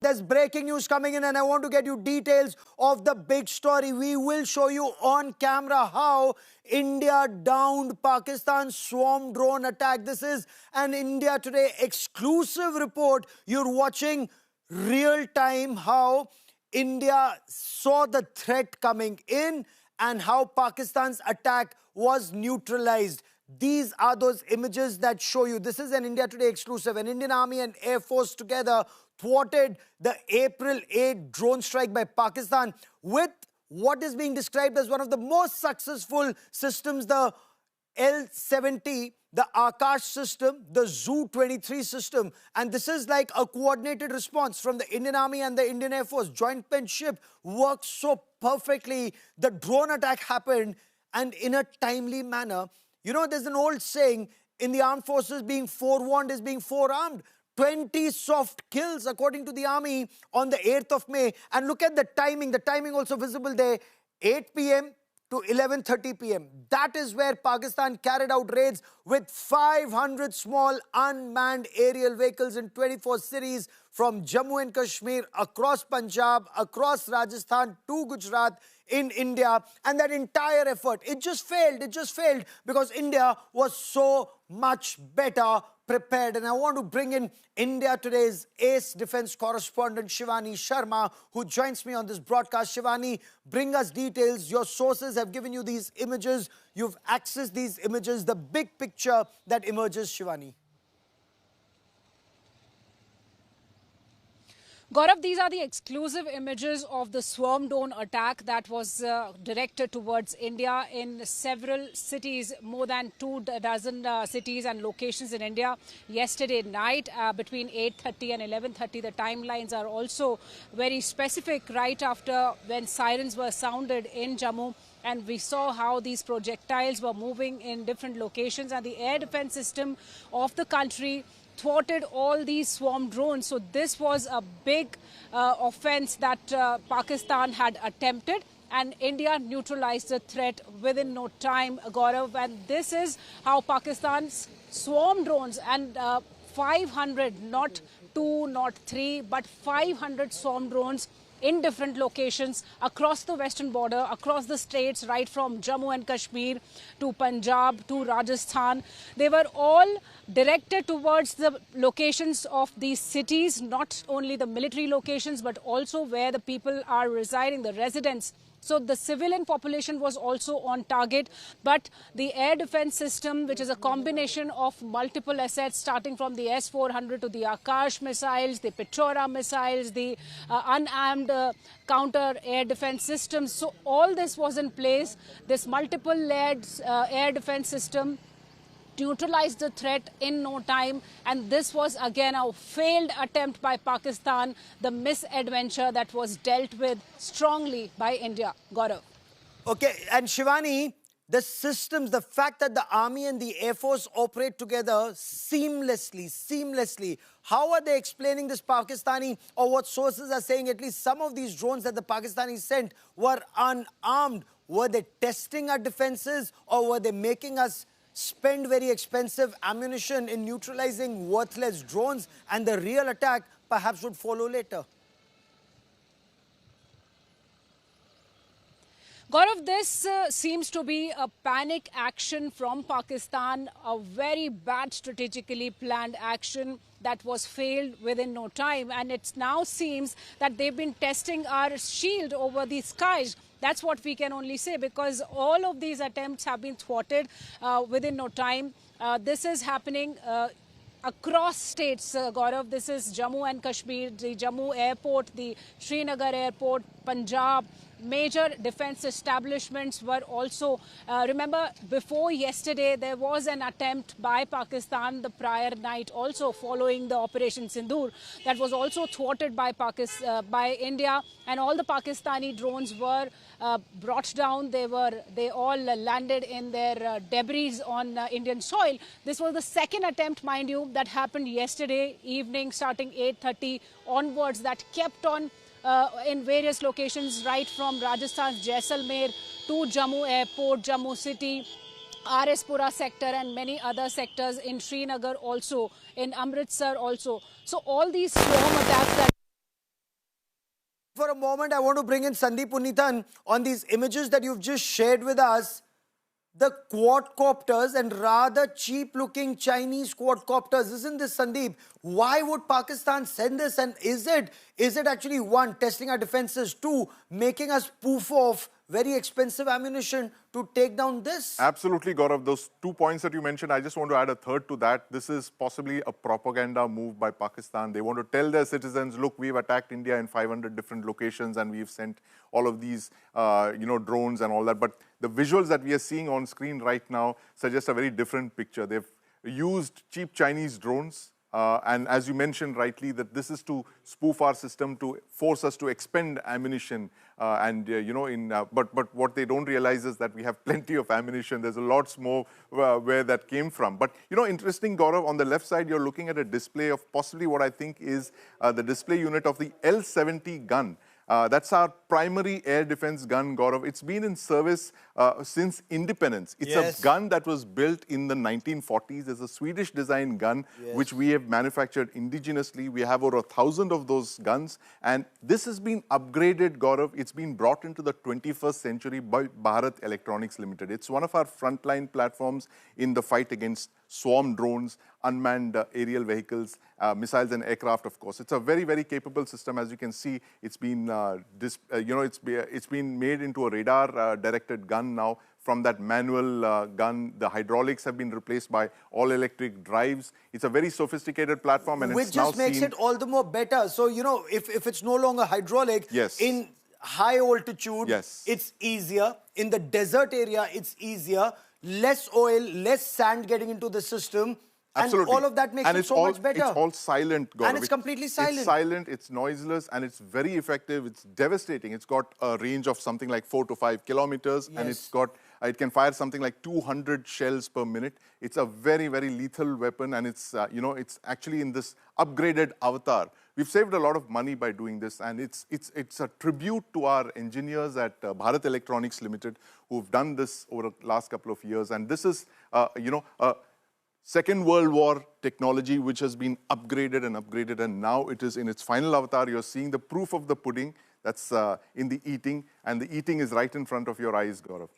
There's breaking news coming in and I want to get you details of the big story. We will show you on camera how India downed Pakistan's swarm drone attack. This is an India Today exclusive report. You're watching real time how India saw the threat coming in and how Pakistan's attack was neutralized. These are those images that show you. This is an India Today exclusive. An Indian Army and Air Force together thwarted the April 8 drone strike by Pakistan with what is being described as one of the most successful systems, the L-70, the Akash system, the Zu-23 system. And this is like a coordinated response from the Indian Army and the Indian Air Force. Jointmanship works so perfectly. The drone attack happened and in a timely manner. You know, there's an old saying, in the armed forces, being forewarned is being forearmed. 20 soft kills, according to the army, on the 8th of May. And look at the timing also visible there, 8 p.m. to 11:30 p.m. That is where Pakistan carried out raids with 500 small unmanned aerial vehicles in 24 cities from Jammu and Kashmir, across Punjab, across Rajasthan to Gujarat in India. And that entire effort, it just failed because India was so much better prepared. And I want to bring in India Today's ace defense correspondent Shivani Sharma, who joins me on this broadcast. Shivani, bring us details. Your sources have given you these images. You've accessed these images, the big picture that emerges, Shivani. Gaurav, these are the exclusive images of the swarm drone attack that was directed towards India in several cities, more than 24 cities and locations in India yesterday night between 8:30 and 11:30. The timelines are also very specific, right after when sirens were sounded in Jammu. And we saw how these projectiles were moving in different locations, and the air defense system of the country thwarted all these swarm drones. So this was a big offense that Pakistan had attempted, and India neutralized the threat within no time, Gaurav. And this is how Pakistan's swarm drones, and 500, not 2, not 3, but 500 swarm drones in different locations across the western border, across the states, right from Jammu and Kashmir to Punjab to Rajasthan. They were all directed towards the locations of these cities, not only the military locations, but also where the people are residing, the residents. So the civilian population was also on target, but the air defense system, which is a combination of multiple assets, starting from the S-400 to the Akash missiles, the Pichora missiles, the unarmed counter air defense systems. So all this was in place. This multiple layered air defense system neutralized the threat in no time, and this was again a failed attempt by Pakistan, the misadventure that was dealt with strongly by India. Gaurav. Okay, and Shivani, the systems, the fact that the army and the air force operate together seamlessly, how are they explaining this Pakistani, or what sources are saying at least some of these drones that the Pakistanis sent were unarmed? Were they testing our defenses, or were they making us spend very expensive ammunition in neutralizing worthless drones, and the real attack perhaps would follow later? Gaurav, this seems to be a panic action from Pakistan, a very bad strategically planned action that was failed within no time. And it now seems that they've been testing our shield over the skies. That's what we can only say, because all of these attempts have been thwarted within no time. This is happening across states, Gaurav. This is Jammu and Kashmir, the Jammu airport, the Srinagar airport, Punjab. Major defense establishments were also, remember, before yesterday, there was an attempt by Pakistan the prior night also following the Operation Sindoor that was also thwarted by India, and all the Pakistani drones were brought down. They all landed in their debris on Indian soil. This was the second attempt, mind you, that happened yesterday evening, starting 8:30 onwards, that kept on in various locations, right from Rajasthan's Jaisalmer to Jammu airport, Jammu city, Arispura sector, and many other sectors in Srinagar also, in Amritsar also. So all these swarm attacks that a moment. I want to bring in Sandeep Punithan on these images that you've just shared with us. The quadcopters and rather cheap-looking Chinese quadcopters. Isn't this, Sandeep? Why would Pakistan send this? And is it actually, one, testing our defenses, two, making us poof off very expensive ammunition to take down this? Absolutely, Gaurav. Those 2 points that you mentioned, I just want to add a third to that. This is possibly a propaganda move by Pakistan. They want to tell their citizens, look, we've attacked India in 500 different locations and we've sent all of these, drones and all that. But the visuals that we are seeing on screen right now suggest a very different picture. They've used cheap Chinese drones. And as you mentioned rightly, that this is to spoof our system, to force us to expend ammunition. But what they don't realize is that we have plenty of ammunition. There's a lots more where that came from. But, interesting, Gaurav, on the left side, you're looking at a display of possibly what I think is the display unit of the L-70 gun. That's our primary air defense gun, Gaurav. It's been in service since independence. It's a gun that was built in the 1940s. It's a Swedish design gun, which we have manufactured indigenously. We have over 1,000 of those guns. And this has been upgraded, Gaurav. It's been brought into the 21st century by Bharat Electronics Limited. It's one of our frontline platforms in the fight against swarm drones, unmanned aerial vehicles, missiles and aircraft, of course. It's a very, very capable system. As you can see, it's been, it's been made into a radar-directed gun now. From that manual gun, the hydraulics have been replaced by all-electric drives. It's a very sophisticated platform, and which just makes it all the more better. So, if it's no longer hydraulic, in high altitude, it's easier. In the desert area, it's easier. Less oil, less sand getting into the system. Absolutely. And all of that makes it so much better. It's all silent, Gaurav. And it's completely silent. It's silent, it's noiseless, and it's very effective. It's devastating. It's got a range of something like 4 to 5 kilometers, and it can fire something like 200 shells per minute. It's a very, very lethal weapon, and it's, it's actually in this upgraded avatar. We've saved a lot of money by doing this, and it's a tribute to our engineers at Bharat Electronics Limited who've done this over the last couple of years. And this is, a Second World War technology which has been upgraded, and now it is in its final avatar. You're seeing the proof of the pudding that's in the eating, and the eating is right in front of your eyes, Gaurav.